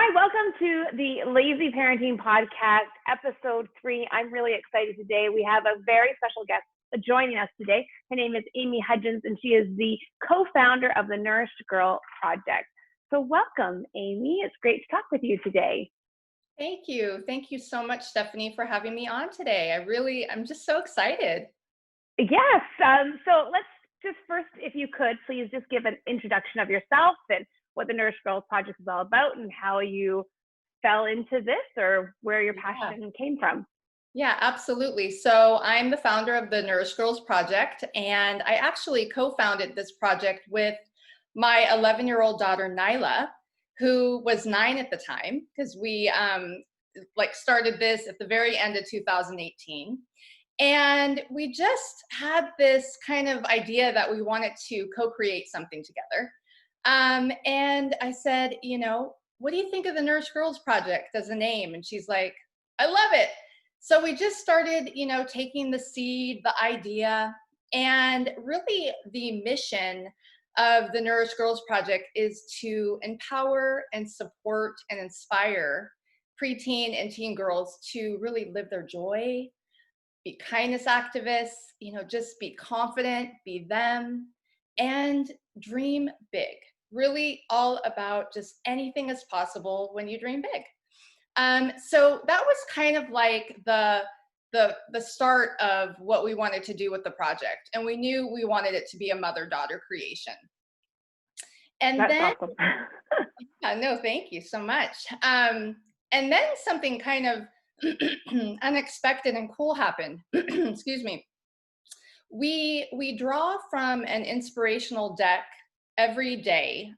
Hi, welcome to the Lazy Parenting Podcast, episode 3. I'm really excited today. We have a very special guest joining us today. Her name is Amy Hudgens, and she is the co-founder of the Nourished Girls Project. So welcome, Amy. It's great to talk with you today. Thank you. Thank you so much, Stephanie, for having me on today. I'm just so excited. Yes. So let's just first, if you could, please just give an introduction of yourself and what the Nourished Girls Project is all about and how you fell into this or where your passion came from. Yeah, absolutely. So I'm the founder of the Nourished Girls Project, and I actually co-founded this project with my 11-year-old daughter, Nyla, who was 9 at the time, because we started this at the very end of 2018. And we just had this kind of idea that we wanted to co-create something together. And I said, what do you think of the Nourished Girls Project as a name? And she's like, I love it. So we just started, taking the seed, the idea, and really the mission of the Nourished Girls Project is to empower and support and inspire preteen and teen girls to really live their joy, be kindness activists, just be confident, be them, and dream big. Really all about just anything is possible when you dream big. So that was kind of like the start of what we wanted to do with the project. And we knew we wanted it to be a mother-daughter creation. And That's then, awesome. no, thank you so much. And then something kind of unexpected and cool happened. Excuse me. We draw from an inspirational deck every day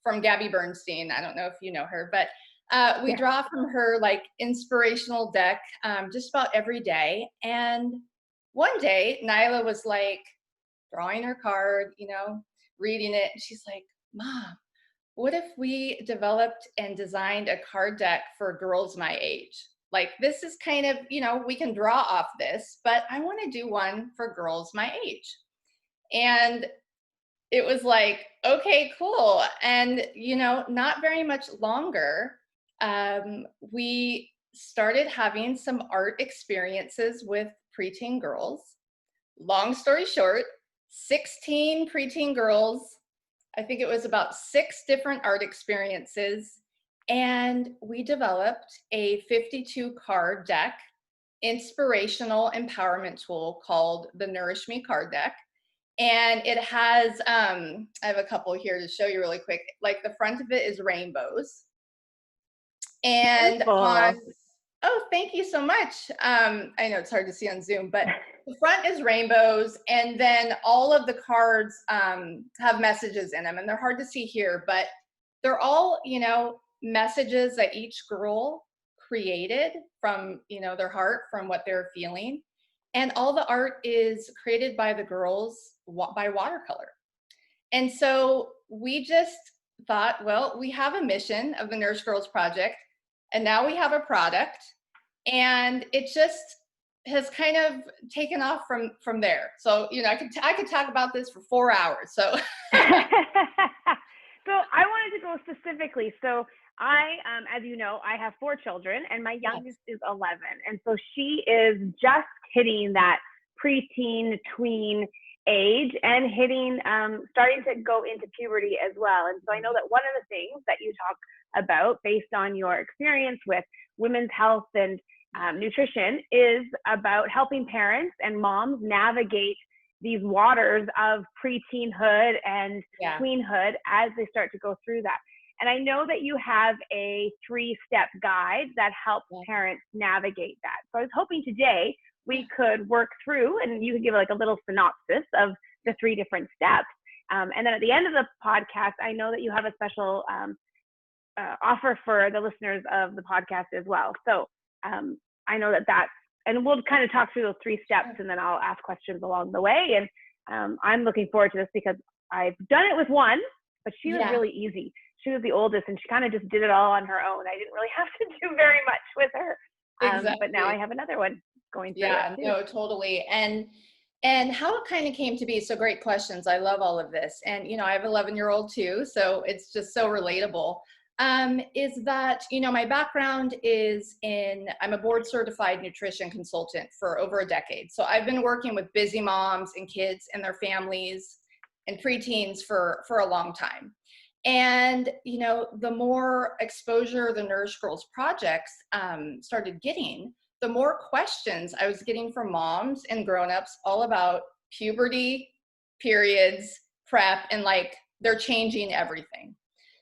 from Gabby Bernstein. I don't know if you know her, but we draw from her inspirational deck just about every day. And one day, Nyla was drawing her card, reading it. And she's like, Mom, what if we developed and designed a card deck for girls my age? This is kind of, we can draw off this, but I want to do one for girls my age. And it was like, okay, cool. And, not very much longer, we started having some art experiences with preteen girls. Long story short, 16 preteen girls. I think it was about 6 different art experiences. And we developed a 52 card deck, inspirational empowerment tool called the Nourish Me card deck. And it has, I have a couple here to show you really quick. The front of it is rainbows. And thank you so much. I know it's hard to see on Zoom, but the front is rainbows. And then all of the cards have messages in them. And they're hard to see here, but they're all, messages that each girl created from, their heart, from what they're feeling. And all the art is created by the girls by watercolor. And so we just thought, well, we have a mission of the Nourished Girls Project, and now we have a product, and it just has kind of taken off from there. So, I could talk about this for 4 hours. So, so I wanted to go specifically. So I, as you know, I have 4 children, and my youngest is 11. And so she is just hitting that preteen, tween age and hitting, starting to go into puberty as well. And so I know that one of the things that you talk about based on your experience with women's health and nutrition is about helping parents and moms navigate these waters of preteenhood and tweenhood as they start to go through that. And I know that you have a 3-step guide that helps parents navigate that. So I was hoping today we could work through, and you could give a little synopsis of the 3 different steps. And then at the end of the podcast, I know that you have a special offer for the listeners of the podcast as well. So I know that's, and we'll kind of talk through those 3 steps, and then I'll ask questions along the way. And I'm looking forward to this because I've done it with one, but she was really easy. She was the oldest, and she kind of just did it all on her own. I didn't really have to do very much with her. But now I have another one going through it too. No, totally. And how it kind of came to be. So great questions. I love all of this. And, I have an 11-year-old too, so it's just so relatable. is that, you know, my background is I'm a board certified nutrition consultant for over a decade. So I've been working with busy moms and kids and their families and preteens for a long time. And, you know, the more exposure the Nourished Girls Projects started getting, the more questions I was getting from moms and grownups all about puberty, periods, prep, and like they're changing everything.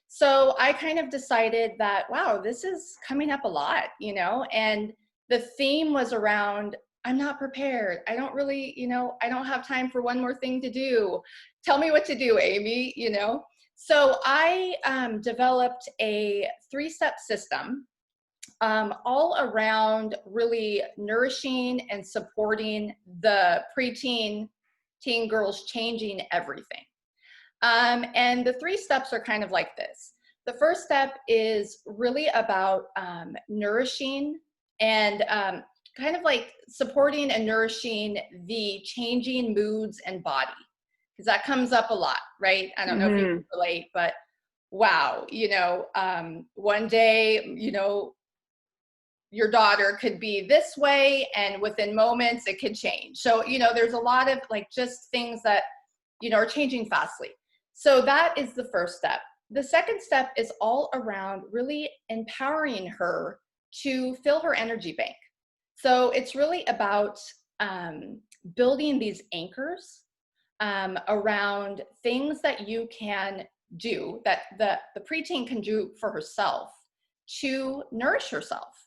So I kind of decided that, wow, this is coming up a lot, you know, and the theme was around, I'm not prepared. I don't really, you know, I don't have time for one more thing to do. Tell me what to do, Amy, you know. So I developed a 3-step system all around really nourishing and supporting the preteen, teen girls changing everything. And the 3 steps are kind of like this. The first step is really about nourishing and kind of like supporting and nourishing the changing moods and body, because that comes up a lot, right? I don't know if you can relate, but wow, you know, one day, you know, your daughter could be this way and within moments it could change. So, you know, there's a lot of like just things that, you know, are changing fastly. So that is the first step. The second step is all around really empowering her to fill her energy bank. So it's really about building these anchors around things that you can do, that the preteen can do for herself to nourish herself,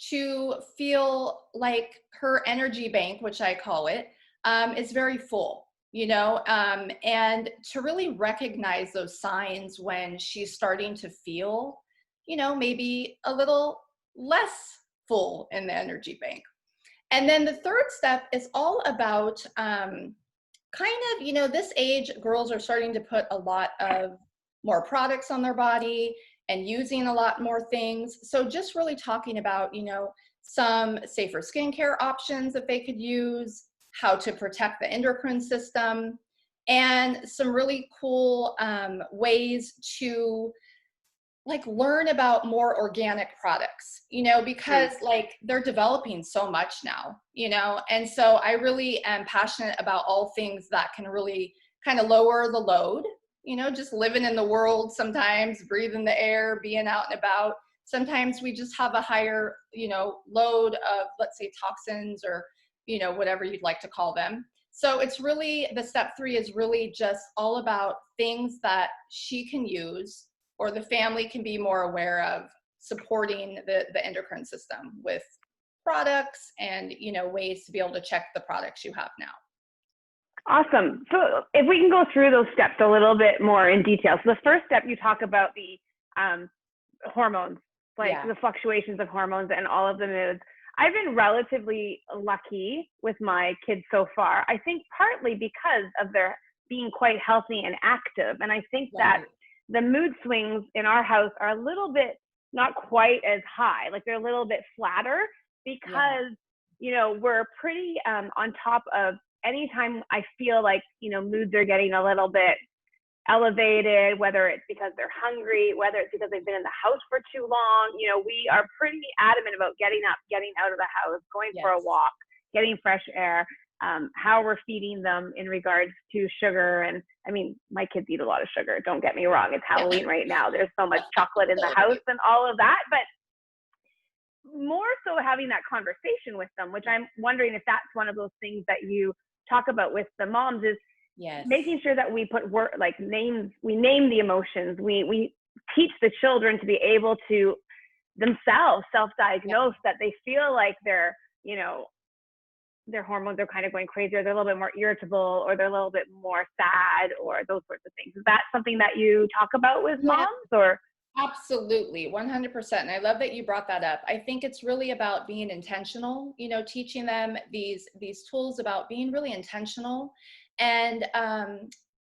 to feel like her energy bank, which I call it, is very full, you know, and to really recognize those signs when she's starting to feel, you know, maybe a little less full in the energy bank. And then the third step is all about kind of, you know, this age, girls are starting to put a lot of more products on their body and using a lot more things. So just really talking about, you know, some safer skincare options that they could use, how to protect the endocrine system, and some really cool ways to like learn about more organic products, you know, because like they're developing so much now, you know, and so I really am passionate about all things that can really kind of lower the load, you know, just living in the world sometimes, breathing the air, being out and about. Sometimes we just have a higher, you know, load of, let's say, toxins or, you know, whatever you'd like to call them. So it's really, the step 3 is really just all about things that she can use or the family can be more aware of, supporting the endocrine system with products and, you know, ways to be able to check the products you have now. Awesome. So if we can go through those steps a little bit more in detail. So the first step, you talk about the hormones, like the fluctuations of hormones and all of the moods. I've been relatively lucky with my kids so far. I think partly because of their being quite healthy and active. And I think that the mood swings in our house are a little bit not quite as high, like they're a little bit flatter because, you know, we're pretty on top of anytime I feel like, you know, moods are getting a little bit elevated, whether it's because they're hungry, whether it's because they've been in the house for too long, you know, we are pretty adamant about getting up, getting out of the house, going for a walk, getting fresh air, how we're feeding them in regards to sugar. And I mean, my kids eat a lot of sugar, don't get me wrong. It's Halloween right now. There's so much chocolate in the house and all of that, but more so having that conversation with them, which I'm wondering if that's one of those things that you talk about with the moms is making sure that we put names, we name the emotions, we teach the children to be able to themselves self-diagnose that they feel like they're, you know, their hormones are kind of going crazy, or they're a little bit more irritable, or they're a little bit more sad, or those sorts of things. Is that something that you talk about with moms, or? Absolutely, 100%. And I love that you brought that up. I think it's really about being intentional, you know, teaching them these tools about being really intentional and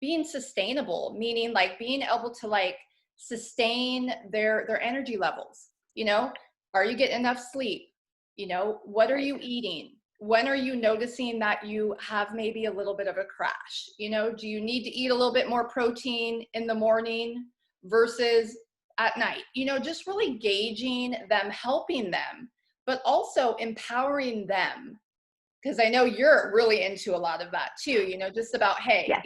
being sustainable, meaning like being able to like sustain their energy levels. You know, are you getting enough sleep? You know, what are you eating? When are you noticing that you have maybe a little bit of a crash? You know, do you need to eat a little bit more protein in the morning versus at night, just really gauging them, helping them, but also empowering them. Because I know you're really into a lot of that too, just about, hey, Yes.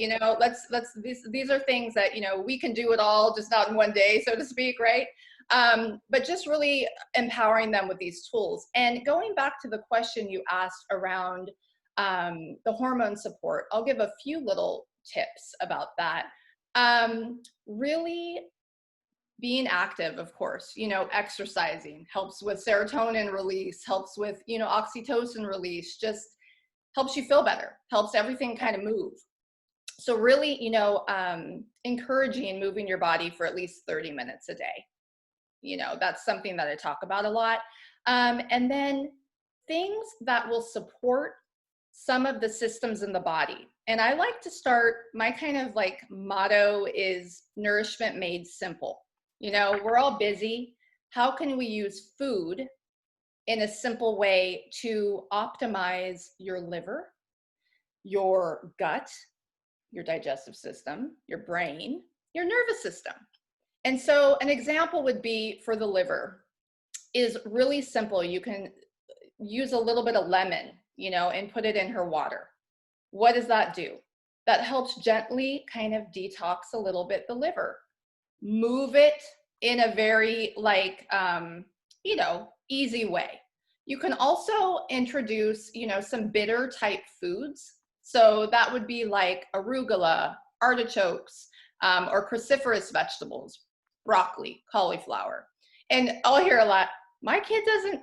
these are things that, we can do it all, just not in one day, so to speak, right? But just really empowering them with these tools. And going back to the question you asked around the hormone support, I'll give a few little tips about that. Really being active, of course, exercising helps with serotonin release, helps with, oxytocin release, just helps you feel better, helps everything kind of move. So really, encouraging moving your body for at least 30 minutes a day. That's something that I talk about a lot. And then things that will support some of the systems in the body. And I like to start, my kind of like motto is nourishment made simple. We're all busy. How can we use food in a simple way to optimize your liver, your gut, your digestive system, your brain, your nervous system? And so an example would be for the liver is really simple. You can use a little bit of lemon, and put it in her water. What does that do? That helps gently kind of detox a little bit the liver. Move it in a very easy way. You can also introduce, some bitter type foods. So that would be like arugula, artichokes, or cruciferous vegetables, broccoli, cauliflower. And I'll hear a lot, my kid doesn't,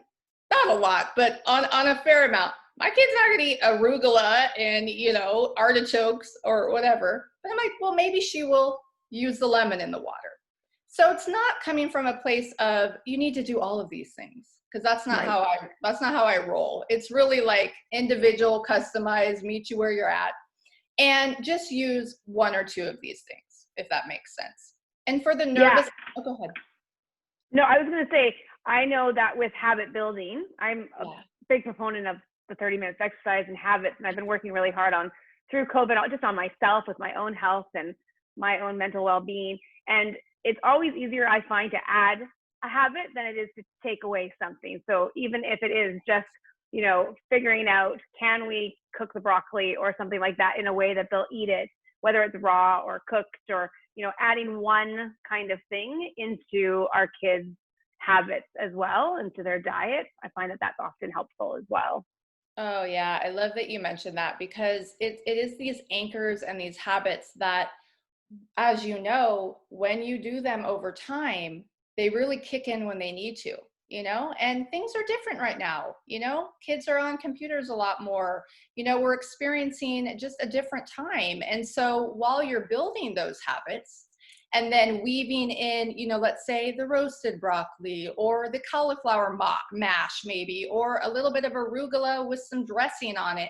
not a lot, but on a fair amount, my kid's not gonna eat arugula and, artichokes or whatever. But I'm like, well, maybe she will use the lemon in the water. So it's not coming from a place of you need to do all of these things, because that's not how I roll. It's really like individual, customized, meet you where you're at, and just use one or two of these things, if that makes sense. And for the nervous, oh, go ahead. No, I was going to say, I know that with habit building, I'm a big proponent of the 30 minutes exercise and habits, and I've been working really hard on through COVID, just on myself with my own health and my own mental well-being. And it's always easier, I find, to add a habit than it is to take away something. So even if it is just, figuring out, can we cook the broccoli or something like that in a way that they'll eat it, whether it's raw or cooked, or, adding one kind of thing into our kids' habits as well, into their diet, I find that that's often helpful as well. Oh yeah, I love that you mentioned that, because it is these anchors and these habits that, as you know, when you do them over time, they really kick in when they need to, and things are different right now. Kids are on computers a lot more, we're experiencing just a different time. And so while you're building those habits and then weaving in, let's say the roasted broccoli or the cauliflower mash maybe, or a little bit of arugula with some dressing on it,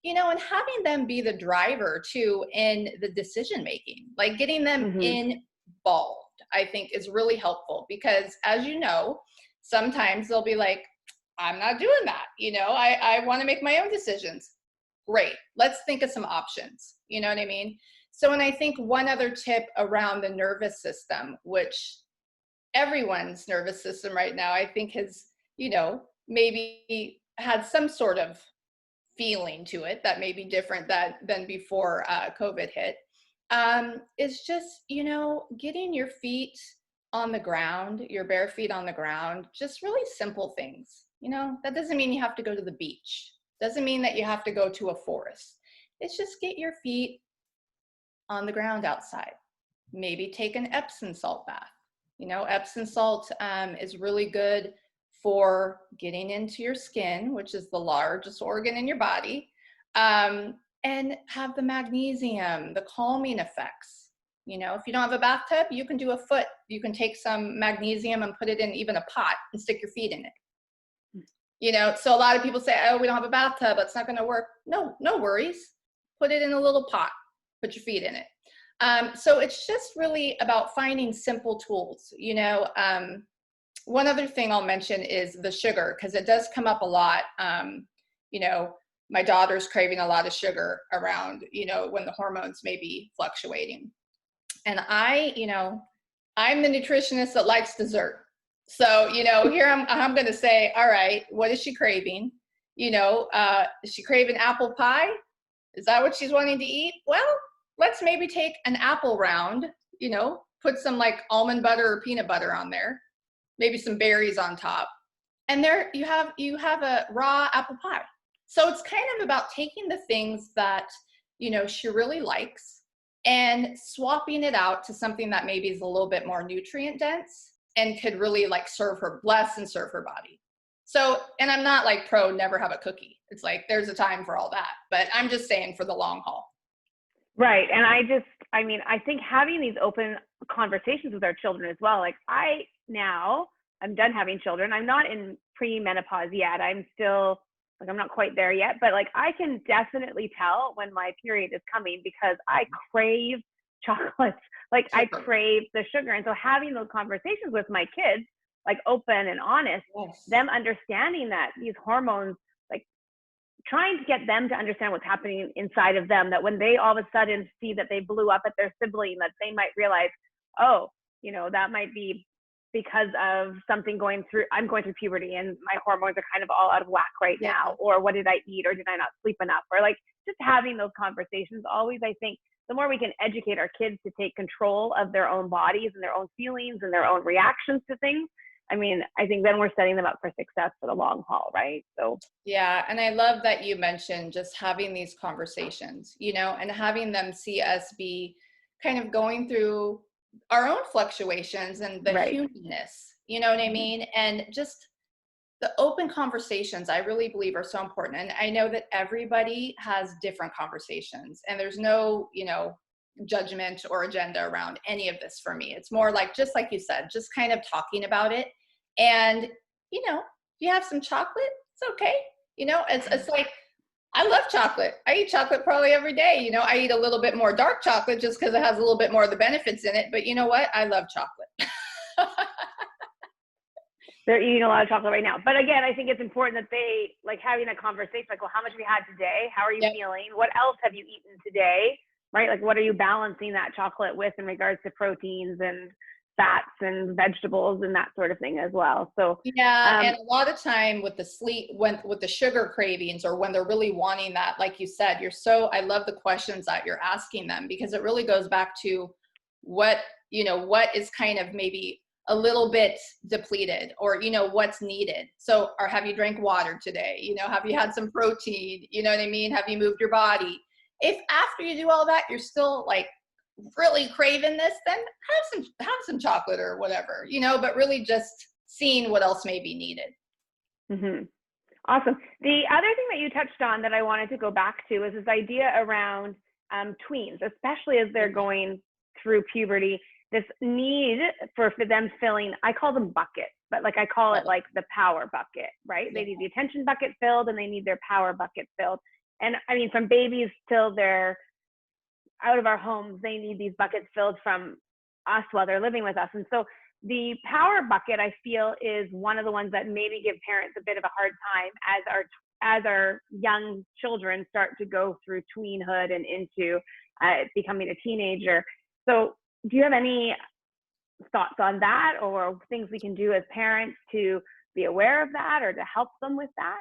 and having them be the driver too in the decision making, like getting them involved, I think is really helpful, because as you know, sometimes they'll be like, I'm not doing that. I want to make my own decisions. Great. Let's think of some options. You know what I mean? So, and I think one other tip around the nervous system, which everyone's nervous system right now, I think has, maybe had some sort of feeling to it that may be different than before COVID hit, is just, getting your feet on the ground, your bare feet on the ground, just really simple things. That doesn't mean you have to go to the beach. Doesn't mean that you have to go to a forest. It's just get your feet on the ground outside. Maybe take an Epsom salt bath. Epsom salt is really good for getting into your skin, which is the largest organ in your body, and have the magnesium, the calming effects. If you don't have a bathtub, you can do a foot. You can take some magnesium and put it in even a pot and stick your feet in it. So a lot of people say, oh, we don't have a bathtub, it's not going to work. No worries. Put it in a little pot, put your feet in it. So it's just really about finding simple tools. One other thing I'll mention is the sugar, because it does come up a lot. My daughter's craving a lot of sugar around, when the hormones may be fluctuating. And I I'm the nutritionist that likes dessert. So, here I'm going to say, all right, what is she craving? Is she craving apple pie? Is that what she's wanting to eat? Well, let's maybe take an apple round, put some like almond butter or peanut butter on there, maybe some berries on top. And there you have a raw apple pie. So it's kind of about taking the things that, she really likes and swapping it out to something that maybe is a little bit more nutrient dense and could really like bless and serve her body. So, and I'm not like pro never have a cookie. It's like, there's a time for all that, but I'm just saying for the long haul. Right. And I think having these open conversations with our children as well, like I'm done having children. I'm not in pre-menopause yet. I'm still like, I'm not quite there yet, but like, I can definitely tell when my period is coming because I crave chocolates. Like I crave the sugar. And so having those conversations with my kids, like open and honest, Yes. them understanding that these hormones, like trying to get them to understand what's happening inside of them, that when they all of a sudden see that they blew up at their sibling, that they might realize, oh, that might be because of something I'm going through puberty and my hormones are kind of all out of whack right now, or what did I eat, or did I not sleep enough, or like just having those conversations always, I think the more we can educate our kids to take control of their own bodies and their own feelings and their own reactions to things, I think then we're setting them up for success for the long haul, right? So yeah, and I love that you mentioned just having these conversations, and having them see us be kind of going through our own fluctuations and the humanness, you know what I mean? And just the open conversations, I really believe are so important. And I know that everybody has different conversations and there's no, judgment or agenda around any of this for me. It's more like, just like you said, just kind of talking about it. And, if you have some chocolate, it's okay. It's like, I love chocolate. I eat chocolate probably every day. I eat a little bit more dark chocolate just because it has a little bit more of the benefits in it. But you know what? I love chocolate. They're eating a lot of chocolate right now. But again, I think it's important that they like having a conversation, like, well, how much have you had today? How are you feeling? What else have you eaten today? Right? Like, what are you balancing that chocolate with in regards to proteins and fats and vegetables and that sort of thing as well. So and a lot of time with with the sugar cravings, or when they're really wanting that, like you said, I love the questions that you're asking them, because it really goes back to what is kind of maybe a little bit depleted, or what's needed. So, or have you drank water today? Have you had some protein? You know what I mean? Have you moved your body? If after you do all that, you're still like really craving this, then have some chocolate or whatever, but really just seeing what else may be needed. Mm-hmm. Awesome. The other thing that you touched on that I wanted to go back to is this idea around tweens, especially as they're going through puberty, this need for them filling, I call them buckets, but like I call it like the power bucket, right? They need the attention bucket filled and they need their power bucket filled. And from babies till they're out of our homes, they need these buckets filled from us while they're living with us. And so the power bucket, I feel, is one of the ones that maybe give parents a bit of a hard time as our young children start to go through tweenhood and into becoming a teenager. So do you have any thoughts on that, or things we can do as parents to be aware of that or to help them with that?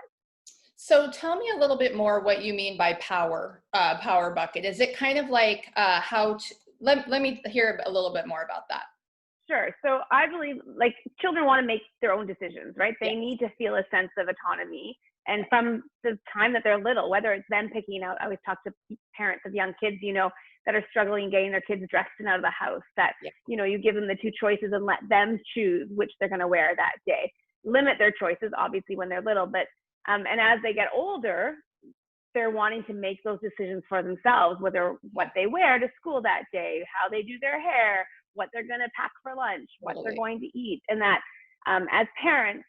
So tell me a little bit more what you mean by power bucket. Is it kind of like let me hear a little bit more about that. Sure. So I believe like children want to make their own decisions, right? They need to feel a sense of autonomy. And from the time that they're little, whether it's them picking out, I always talk to parents of young kids, that are struggling getting their kids dressed and out of the house, that, you give them the two choices and let them choose which they're going to wear that day. Limit their choices, obviously, when they're little, but and as they get older, they're wanting to make those decisions for themselves, whether what they wear to school that day, how they do their hair, what they're going to pack for lunch, what they're going to eat. And that as parents,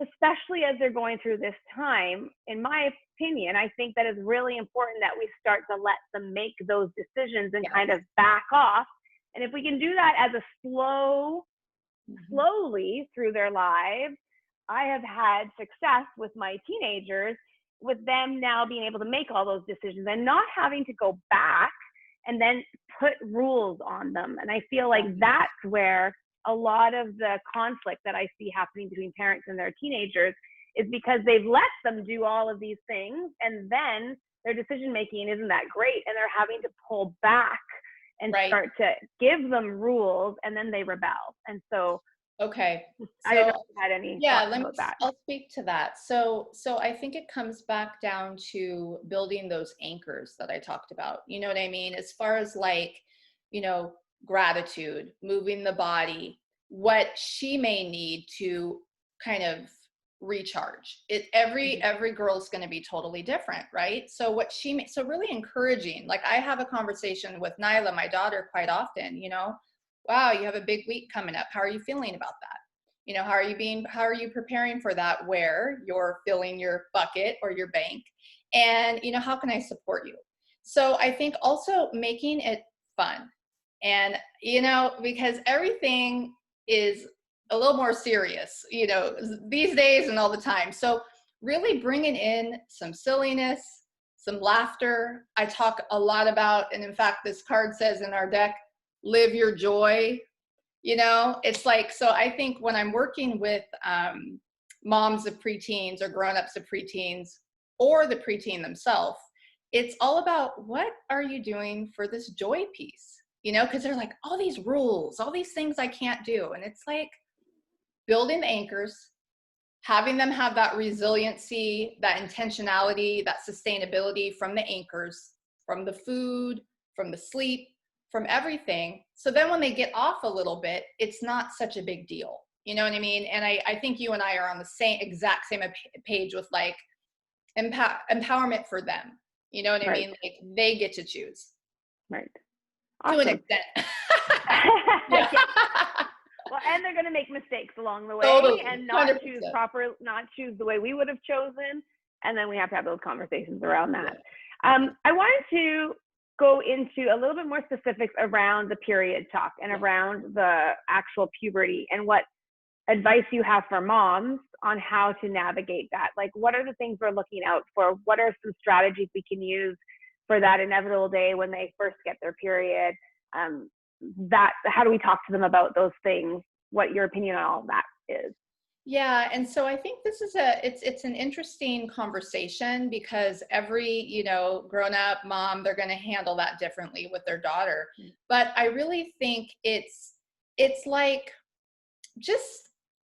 especially as they're going through this time, in my opinion, I think that it's really important that we start to let them make those decisions and kind of back off. And if we can do that as a slowly through their lives, I have had success with my teenagers, with them now being able to make all those decisions and not having to go back and then put rules on them. And I feel like that's where a lot of the conflict that I see happening between parents and their teenagers is, because they've let them do all of these things, and then their decision making isn't that great, and they're having to pull back and start to give them rules, and then they rebel. And so okay, I don't know if you had any thoughts about that. I'll speak to that. So I think it comes back down to building those anchors that I talked about. You know what I mean? As far as like, you know, gratitude, moving the body, what she may need to kind of recharge. Every girl's going to be totally different, right? So so really encouraging. Like I have a conversation with Nyla, my daughter, quite often, you know, wow, you have a big week coming up. How are you feeling about that? You know, how are you preparing for that, where you're filling your bucket or your bank? And, you know, how can I support you? So I think also making it fun. And, you know, because everything is a little more serious, you know, these days and all the time. So really bringing in some silliness, some laughter. I talk a lot about, and in fact, this card says in our deck, live your joy. You know, it's like, so I think when I'm working with moms of preteens or grown-ups of preteens or the preteen themselves, it's all about, what are you doing for this joy piece? You know, because they're like, all these rules, all these things I can't do. And it's like building the anchors, having them have that resiliency, that intentionality, that sustainability from the anchors, from the food, from the sleep, from everything. So then when they get off a little bit, it's not such a big deal. You know what I mean? And I think you and I are on the exact same page with like empowerment for them. You know what I mean? Like they get to choose. Right. Awesome. To an extent. Yeah. Well, and they're going to make mistakes along the way, and not 100%. Not choose the way we would have chosen. And then we have to have those conversations around that. Yeah. I wanted to go into a little bit more specifics around the period talk and around the actual puberty, and what advice you have for moms on how to navigate that. Like, what are the things we're looking out for? What are some strategies we can use for that inevitable day when they first get their period? How do we talk to them about those things? What your opinion on all of that is? Yeah. And so I think this is it's an interesting conversation, because every, you know, grown up mom, they're going to handle that differently with their daughter. But I really think it's like, just,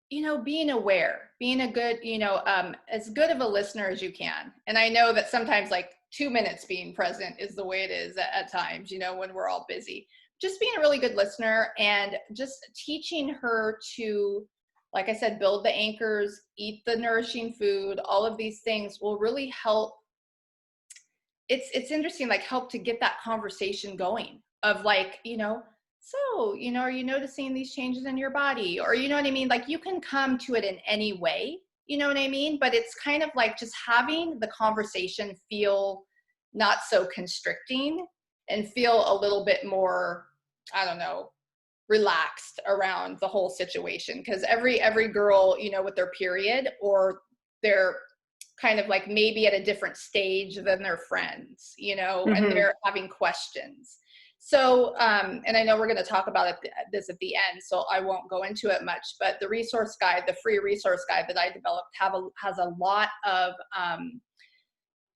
you know, being aware, being a good, you know, as good of a listener as you can. And I know that sometimes like 2 minutes being present is the way it is at times, you know, when we're all busy. Just being a really good listener and just teaching her to, like I said, build the anchors, eat the nourishing food. All of these things will really help. It's interesting, like help to get that conversation going of like, you know, so, you know, are you noticing these changes in your body? Or, you know what I mean? Like you can come to it in any way, you know what I mean? But it's kind of like just having the conversation feel not so constricting and feel a little bit more, I don't know, relaxed around the whole situation. Because every girl, you know, with their period, or they're kind of like maybe at a different stage than their friends, you know, and they're having questions. So, and I know we're going to talk about this at the end, so I won't go into it much, but the resource guide, the free resource guide that I developed has a lot of,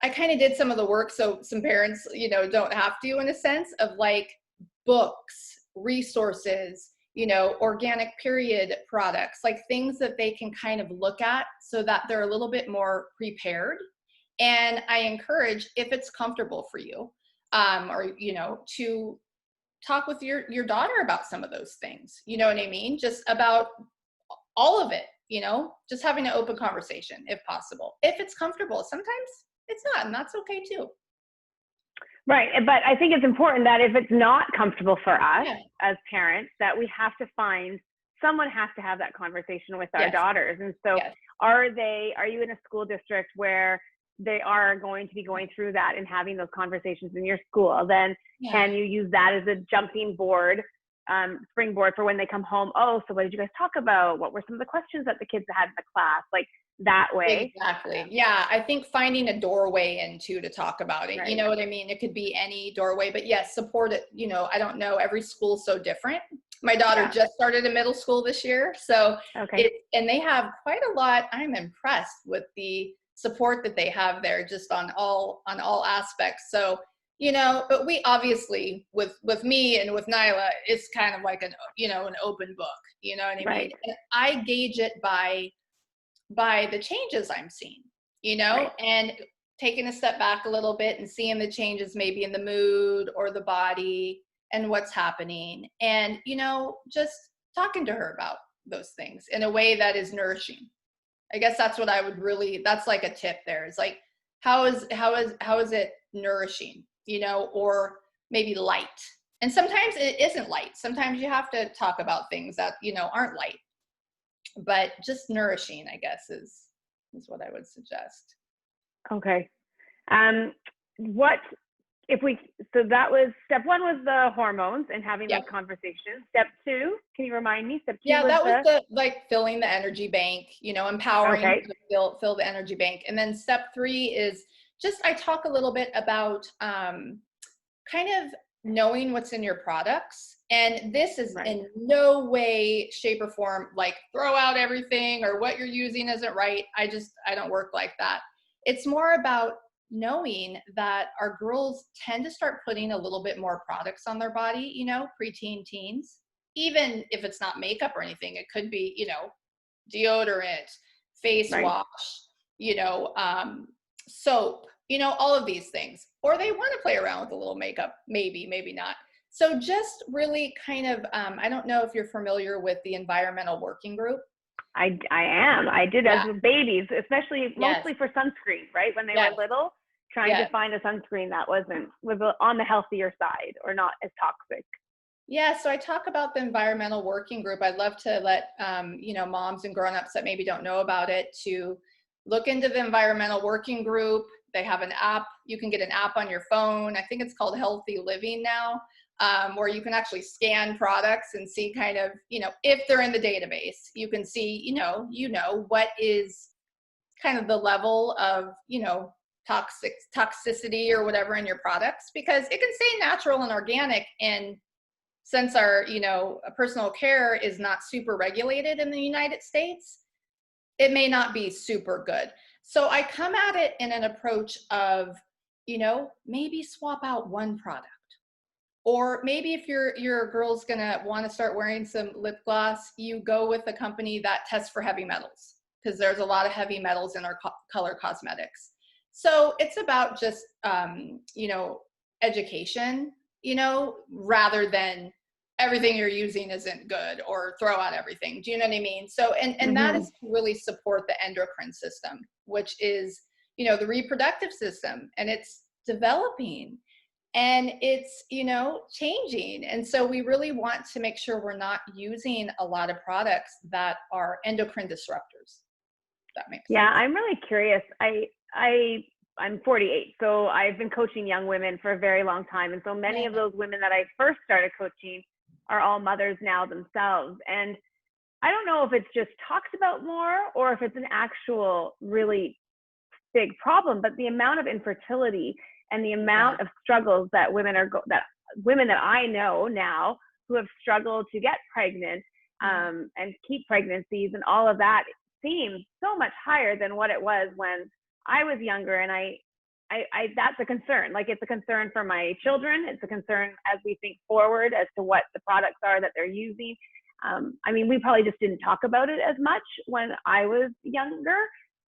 I kind of did some of the work, so some parents, you know, don't have to, in a sense of like books, resources, you know, organic period products, like things that they can kind of look at so that they're a little bit more prepared. And I encourage, if it's comfortable for you, or, you know, to talk with your daughter about some of those things, you know what I mean? Just about all of it, you know, just having an open conversation if possible, if it's comfortable. Sometimes it's not, and that's okay too. Right. But I think it's important that if it's not comfortable for us as parents, that we have to find, someone has to have that conversation with our daughters. And so are you in a school district where they are going to be going through that and having those conversations in your school? Then can you use that as a jumping board, springboard for when they come home? Oh, so what did you guys talk about? What were some of the questions that the kids had in the class? Like that way. Exactly. Yeah. I think finding a doorway into to talk about it, Right. you know what I mean? It could be any doorway, but yes, support it. You know, I don't know. Every school's so different. My daughter just started a middle school this year. So and they have quite a lot. I'm impressed with the support that they have there, just on all aspects. So, you know, but we obviously with me and with Nyla, it's kind of like an open book, you know what I mean? And I gauge it by the changes I'm seeing, you know, and taking a step back a little bit and seeing the changes maybe in the mood or the body and what's happening. And, you know, just talking to her about those things in a way that is nourishing. I guess that's what I would really, that's like a tip there. It's like, how is it nourishing, you know, or maybe light. And sometimes it isn't light. Sometimes you have to talk about things that, you know, aren't light. But just nourishing, I guess, is what I would suggest. Okay. So that was step one, was the hormones and having those conversations. Step two, can you remind me? Step two. Yeah, that was the like filling the energy bank, you know, empowering to fill the energy bank. And then step three is just, I talk a little bit about kind of knowing what's in your products. And this is in no way, shape, or form like throw out everything or what you're using isn't right. I don't work like that. It's more about knowing that our girls tend to start putting a little bit more products on their body, you know, preteen, teens, even if it's not makeup or anything. It could be, you know, deodorant, face wash, you know, soap, you know, all of these things. Or they want to play around with a little makeup, maybe not. So just really kind of, I don't know if you're familiar with the environmental working group. I am. I did as with babies, especially mostly for sunscreen, right? When they were little, trying to find a sunscreen that was on the healthier side or not as toxic. Yeah, so I talk about the environmental working group. I'd love to let you know, moms and grown-ups that maybe don't know about it to look into the environmental working group. They have an app. You can get an app on your phone. I think it's called Healthy Living now, where you can actually scan products and see kind of, you know, if they're in the database, you can see, you know, what is kind of the level of, you know, toxicity or whatever in your products, because it can say natural and organic. And since our, you know, personal care is not super regulated in the United States, it may not be super good. So I come at it in an approach of, you know, maybe swap out one product. Or maybe if your girl's gonna want to start wearing some lip gloss, you go with a company that tests for heavy metals, because there's a lot of heavy metals in our color cosmetics. So it's about just, you know, education, you know, rather than everything you're using isn't good or throw out everything. Do you know what I mean? So, and that is to really support the endocrine system, which is, you know, the reproductive system, and it's developing and it's, you know, changing. And so we really want to make sure we're not using a lot of products that are endocrine disruptors. That makes sense. Yeah, I'm really curious. I'm 48, so I've been coaching young women for a very long time. And so many of those women that I first started coaching are all mothers now themselves. And I don't know if it's just talked about more or if it's an actual really big problem, but the amount of infertility and the amount of struggles that women that I know now who have struggled to get pregnant and keep pregnancies and all of that seems so much higher than what it was when I was younger. And I that's a concern. Like, it's a concern for my children. It's a concern as we think forward as to what the products are that they're using. I mean, we probably just didn't talk about it as much when I was younger,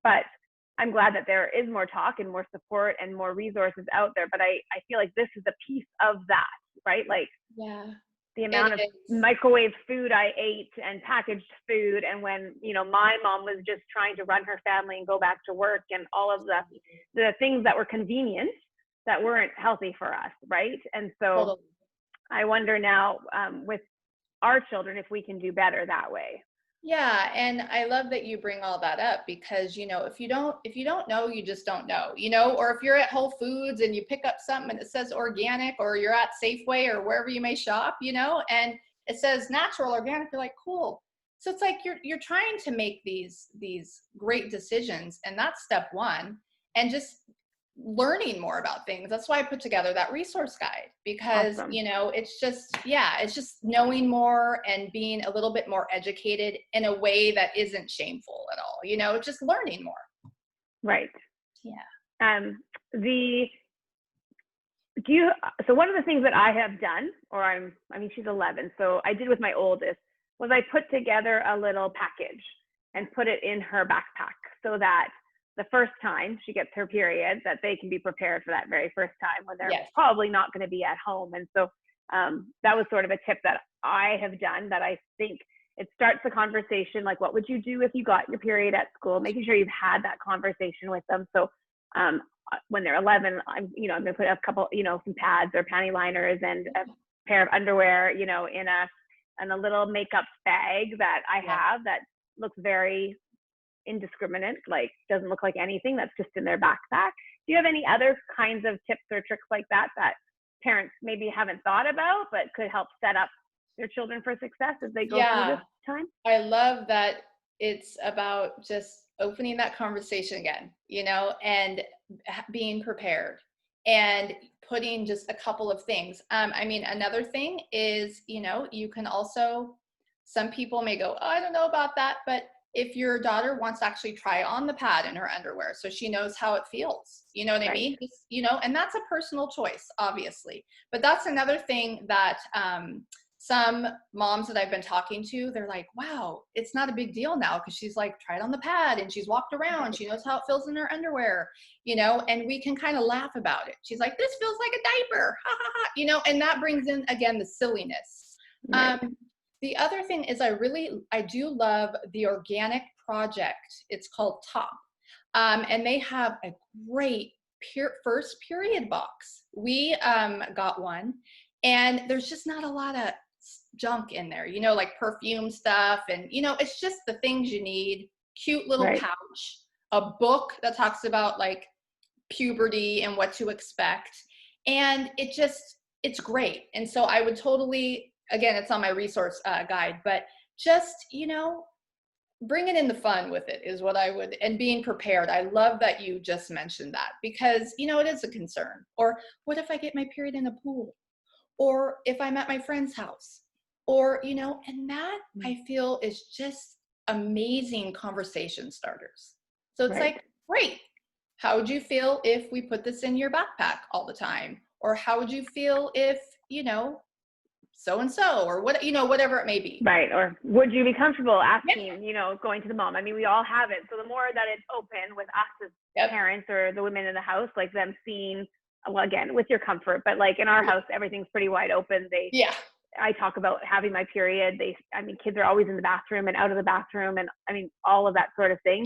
but I'm glad that there is more talk and more support and more resources out there. But I feel like this is a piece of that, right? Like, the amount of microwave food I ate and packaged food. And when, you know, my mom was just trying to run her family and go back to work, and all of the things that were convenient that weren't healthy for us, right? And so I wonder now with our children if we can do better that way. Yeah, and I love that you bring all that up, because, you know, if you don't know, you just don't know, you know. Or if you're at Whole Foods and you pick up something and it says organic, or you're at Safeway or wherever you may shop, you know, and it says natural, organic, you're like, cool. So it's like you're trying to make these great decisions, and that's step one. And just learning more about things. That's why I put together that resource guide, because Awesome. it's just, it's just knowing more and being a little bit more educated in a way that isn't shameful at all. Just learning more. Right. Yeah. So one of the things that I have done, she's 11, so I did with my oldest, was I put together a little package and put it in her backpack so that the first time she gets her period, that they can be prepared for that very first time when they're probably not going to be at home. And so that was sort of a tip that I have done, that I think it starts the conversation, like, what would you do if you got your period at school? Making sure you've had that conversation with them. So when they're 11, I'm going to put a couple, some pads or panty liners and a pair of underwear, in a little makeup bag that I have that looks very indiscriminate, like doesn't look like anything, that's just in their backpack. Do you have any other kinds of tips or tricks like that parents maybe haven't thought about but could help set up their children for success as they go through this time? I love that it's about just opening that conversation again, and being prepared and putting just a couple of things. Another thing is, you can also, some people may go, oh, I don't know about that, but if your daughter wants to actually try on the pad in her underwear so she knows how it feels, you know what I mean? Just, and that's a personal choice, obviously. But that's another thing that some moms that I've been talking to, they're like, wow, it's not a big deal now because she's like tried on the pad and she's walked around. She knows how it feels in her underwear, and we can kind of laugh about it. She's like, this feels like a diaper, ha ha ha, and that brings in, again, the silliness. Right. The other thing is I do love the organic project. It's called Top. And they have a great first period box. We got one, and there's just not a lot of junk in there, like perfume stuff. And, it's just the things you need. Cute little pouch, a book that talks about like puberty and what to expect. And it's great. And so I would totally, again, it's on my resource guide, but just, bringing in the fun with it is what I would, and being prepared. I love that you just mentioned that, because, it is a concern. Or what if I get my period in a pool? Or if I'm at my friend's house? Or, and that I feel is just amazing conversation starters. So it's like, great. How would you feel if we put this in your backpack all the time? Or how would you feel if, so-and-so, or what, whatever it may be. Right. Or would you be comfortable asking, going to the mom? We all have it. So the more that it's open with us as parents or the women in the house, like them seeing, well, again, with your comfort, but like in our house, everything's pretty wide open. I talk about having my period. Kids are always in the bathroom and out of the bathroom, and all of that sort of thing.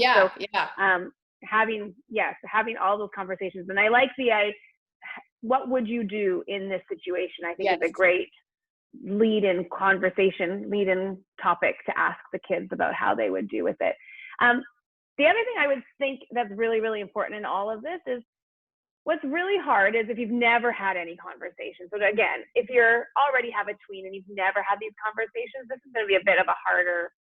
Having all those conversations. And I like what would you do in this situation? I think is a great lead-in topic to ask the kids about how they would do with it. The other thing I would think that's really, really important in all of this is, what's really hard is if you've never had any conversations. So again, if you already have a tween and you've never had these conversations, this is going to be a bit of a harder,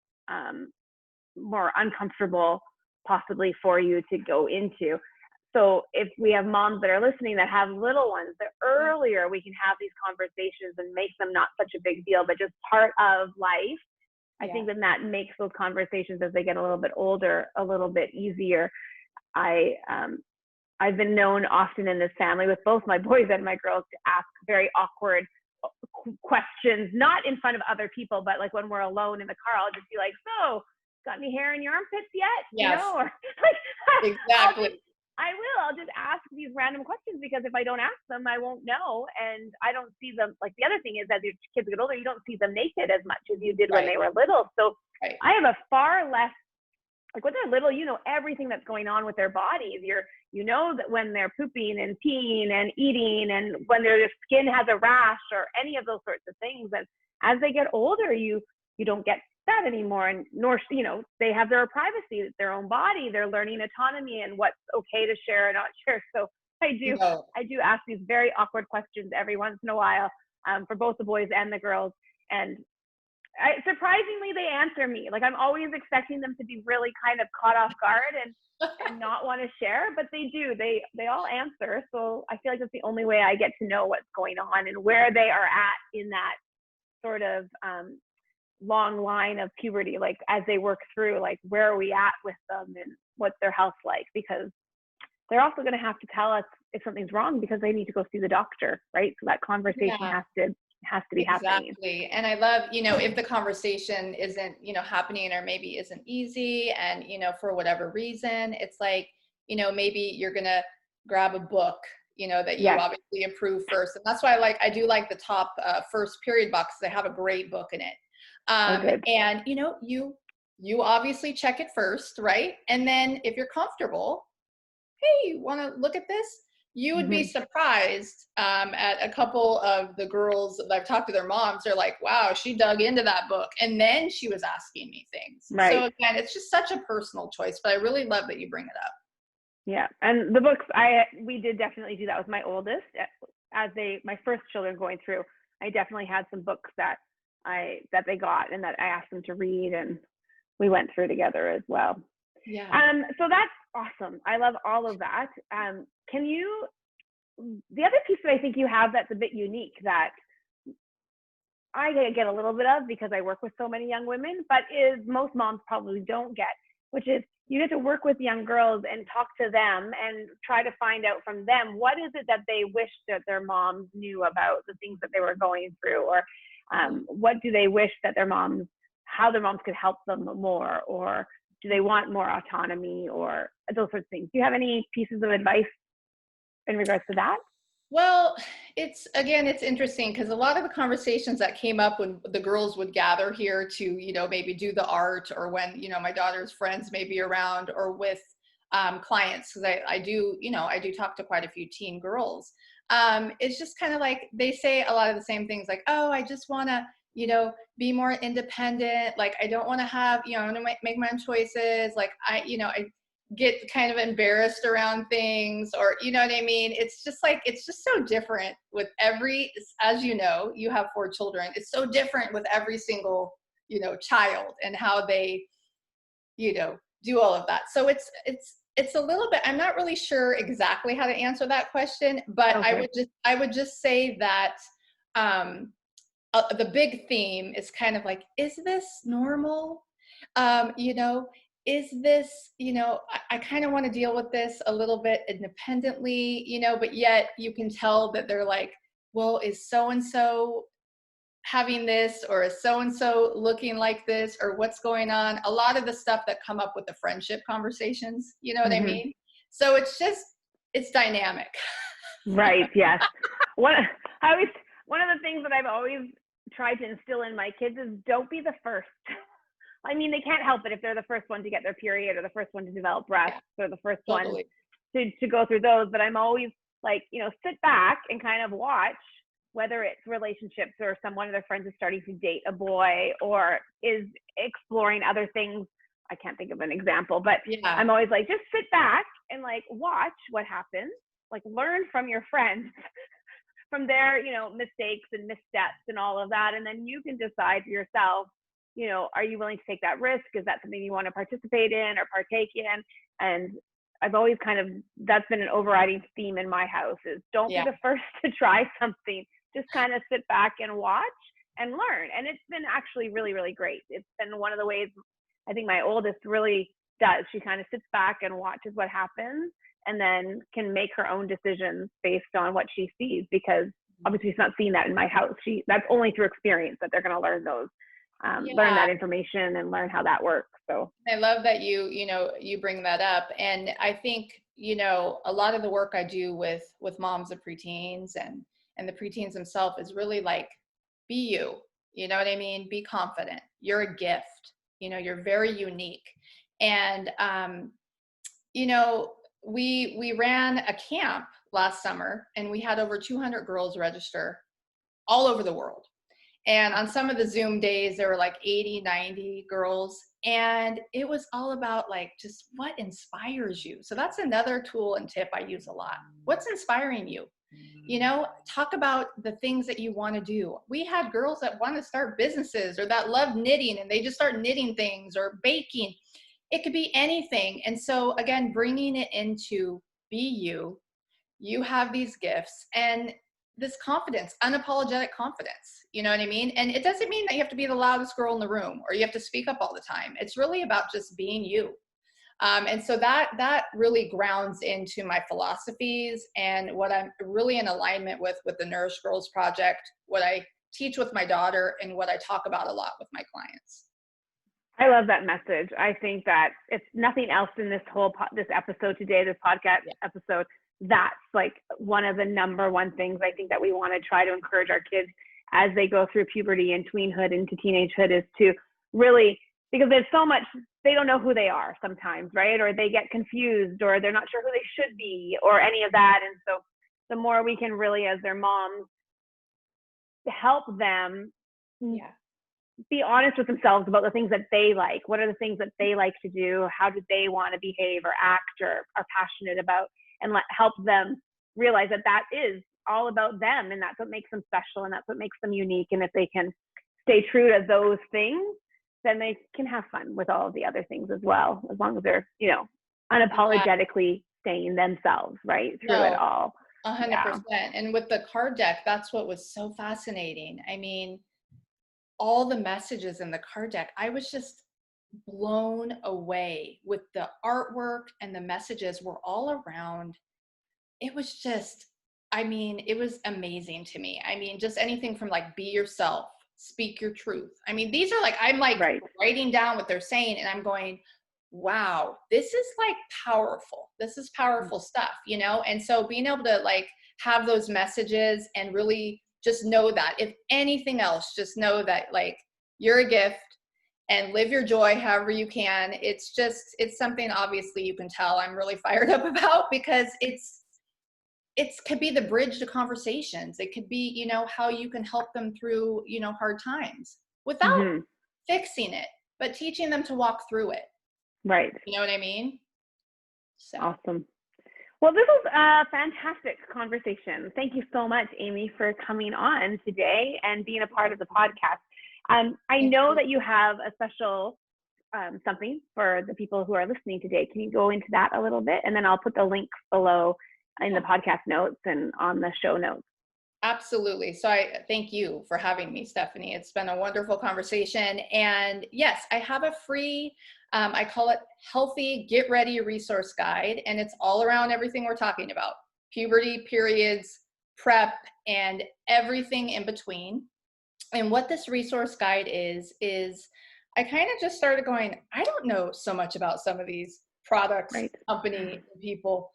more uncomfortable possibly for you to go into. So if we have moms that are listening that have little ones, the earlier we can have these conversations and make them not such a big deal, but just part of life, I think then that makes those conversations as they get a little bit older a little bit easier. I've been known often in this family with both my boys and my girls to ask very awkward questions, not in front of other people, but like when we're alone in the car, I'll just be like, so got any hair in your armpits yet? Yes. Or like, exactly. I'll just ask these random questions, because if I don't ask them, I won't know. And I don't see them, like the other thing is, as your kids get older, you don't see them naked as much as you did when they were little. So I have a far less, like when they're little, everything that's going on with their bodies. That when they're pooping and peeing and eating, and when their skin has a rash or any of those sorts of things. And as they get older, you don't get that anymore, and nor they have their privacy, their own body, they're learning autonomy and what's okay to share or not share. So I do ask these very awkward questions every once in a while, for both the boys and the girls. And surprisingly, they answer me. Like, I'm always expecting them to be really kind of caught off guard and not want to share, but they do. They all answer. So I feel like that's the only way I get to know what's going on and where they are at in that sort of long line of puberty. Like, as they work through, like, where are we at with them and what's their health like? Because they're also going to have to tell us if something's wrong because they need to go see the doctor, right? So that conversation has to be happening. Exactly. And I love, if the conversation isn't, happening or maybe isn't easy and, for whatever reason, it's like, maybe you're going to grab a book, that you obviously approve first. And that's why I do like the top first period box. They have a great book in it. And, you obviously check it first, right? And then if you're comfortable, hey, you want to look at this? You would be surprised at a couple of the girls that I've talked to their moms. They're like, wow, she dug into that book. And then she was asking me things. Right. So again, it's just such a personal choice, but I really love that you bring it up. Yeah. And the books, we did definitely do that with my oldest. My first children going through, I definitely had some books that they got and that I asked them to read, and we went through together as well. Yeah. So that's awesome. I love all of that. The other piece that I think you have that's a bit unique that I get a little bit of because I work with so many young women, but is most moms probably don't get, which is you get to work with young girls and talk to them and try to find out from them, what is it that they wish that their moms knew about the things that they were going through, or what do they wish that how their moms could help them more, or do they want more autonomy, or those sorts of things? Do you have any pieces of advice in regards to that? Well, it's interesting because a lot of the conversations that came up when the girls would gather here to, maybe do the art, or when, my daughter's friends may be around, or with clients, because I do talk to quite a few teen girls. It's just kind of like they say a lot of the same things, like, oh, I just want to, be more independent. Like, I don't want to have, I want to make my own choices. Like, I get kind of embarrassed around things, or, you know what I mean? It's just so different with as you have 4 children. It's so different with every single, child and how they, do all of that. So it's a little bit, I'm not really sure exactly how to answer that question, but okay. I would just say that, the big theme is kind of like, is this normal? Is this, I kind of want to deal with this a little bit independently, but yet you can tell that they're like, well, is so-and-so having this, or is so-and-so looking like this, or what's going on? A lot of the stuff that come up with the friendship conversations, you know what I mean? So it's dynamic. Right. Yes. One of the things that I've always tried to instill in my kids is don't be the first. I mean, they can't help it if they're the first one to get their period, or the first one to develop breasts, or the first one to go through those. But I'm always like, sit back and kind of watch, whether it's relationships or one of their friends is starting to date a boy or is exploring other things. I can't think of an example, but I'm always like, just sit back and like watch what happens, like learn from your friends, from their, mistakes and missteps and all of that. And then you can decide for yourself, are you willing to take that risk? Is that something you want to participate in or partake in? And I've always that's been an overriding theme in my house is don't be the first to try something. Just kind of sit back and watch and learn. And it's been actually really, really great. It's been one of the ways I think my oldest really does. She kind of sits back and watches what happens and then can make her own decisions based on what she sees, because obviously she's not seeing that in my house. That's only through experience that they're going to learn those. Learn that information and learn how that works. So I love that you bring that up. And I think, a lot of the work I do with moms of preteens and the preteens themselves is really like, be you know what I mean? Be confident. You're a gift, you're very unique. And, we ran a camp last summer and we had over 200 girls register all over the world. And on some of the Zoom days, there were like 80, 90 girls. And it was all about like, just what inspires you. So that's another tool and tip I use a lot. What's inspiring you? Talk about the things that you want to do. We had girls that want to start businesses or that love knitting and they just start knitting things or baking. It could be anything. And so again, bringing it into be you, you have these gifts and this confidence, unapologetic confidence, you know what I mean? And it doesn't mean that you have to be the loudest girl in the room or you have to speak up all the time. It's really about just being you. And so that really grounds into my philosophies and what I'm really in alignment with the Nourished Girls Project, what I teach with my daughter, and what I talk about a lot with my clients. I love that message. I think that if nothing else in this whole this episode today, this podcast episode, that's like one of the number one things I think that we want to try to encourage our kids as they go through puberty and tweenhood into teenagehood is to really, because there's so much, they don't know who they are sometimes, right? Or they get confused or they're not sure who they should be or any of that. And so the more we can really, as their moms, help them be honest with themselves about the things that they like. What are the things that they like to do? How do they want to behave or act or are passionate about? And help them realize that that is all about them and that's what makes them special and that's what makes them unique. And if they can stay true to those things, then they can have fun with all of the other things as well, as long as they're, unapologetically staying themselves, right, through it all. 100%. And with the card deck, that's what was so fascinating. I mean, all the messages in the card deck, I was just blown away with the artwork and the messages were all around. It was just, it was amazing to me. Just anything from like, be yourself, speak your truth. These are like, I'm like writing down what they're saying and I'm going, wow, this is like powerful. This is powerful stuff, And so being able to like have those messages and really just know that if anything else, just know that like you're a gift and live your joy however you can. It's something obviously you can tell I'm really fired up about because it could be the bridge to conversations. It could be, how you can help them through, hard times without fixing it, but teaching them to walk through it. Right. You know what I mean? So. Awesome. Well, this was a fantastic conversation. Thank you so much, Amy, for coming on today and being a part of the podcast. I know that you have a special something for the people who are listening today. Can you go into that a little bit? And then I'll put the link below in the podcast notes and on the show notes. Absolutely. So I thank you for having me, Stephanie. It's been a wonderful conversation. And yes, I have a free, I call it Healthy Get Ready Resource Guide. And it's all around everything we're talking about: puberty, periods, prep, and everything in between. And what this resource guide is I kind of just started going, I don't know so much about some of these products, company, people.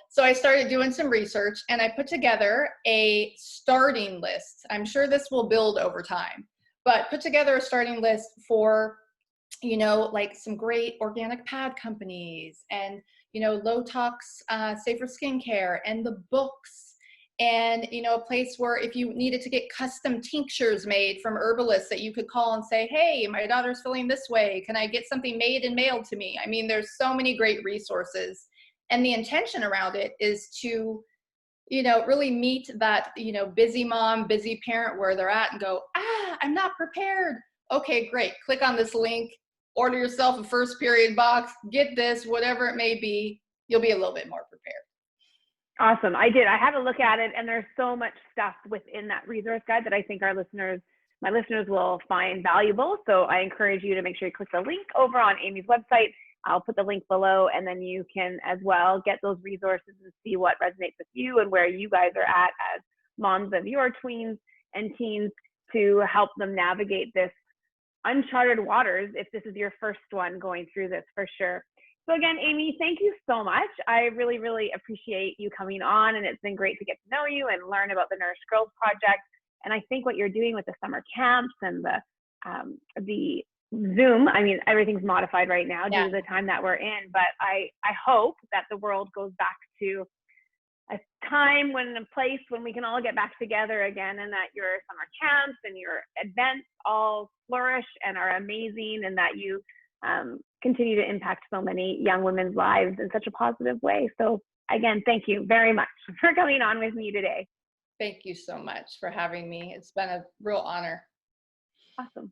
So I started doing some research and I put together a starting list. I'm sure this will build over time, but put together a starting list for, like some great organic pad companies and, low tox, safer skincare and the books. And, a place where if you needed to get custom tinctures made from herbalists that you could call and say, hey, my daughter's feeling this way. Can I get something made and mailed to me? There's so many great resources. And the intention around it is to, really meet that, busy mom, busy parent where they're at and go, I'm not prepared. Okay, great. Click on this link, order yourself a first period box, get this, whatever it may be. You'll be a little bit more prepared. Awesome. I did. I had a look at it and there's so much stuff within that resource guide that I think my listeners will find valuable. So I encourage you to make sure you click the link over on Amy's website. I'll put the link below and then you can as well get those resources and see what resonates with you and where you guys are at as moms of your tweens and teens to help them navigate this uncharted waters if this is your first one going through this, for sure. So again, Amy, thank you so much. I really, really appreciate you coming on, and it's been great to get to know you and learn about the Nourished Girls Project. And I think what you're doing with the summer camps and the Zoom, everything's modified right now due to the time that we're in, but I hope that the world goes back to a time a place when we can all get back together again, and that your summer camps and your events all flourish and are amazing, and that you continue to impact so many young women's lives in such a positive way. So Again, thank you very much for coming on with me today. Thank you so much for having me. It's been a real honor. Awesome.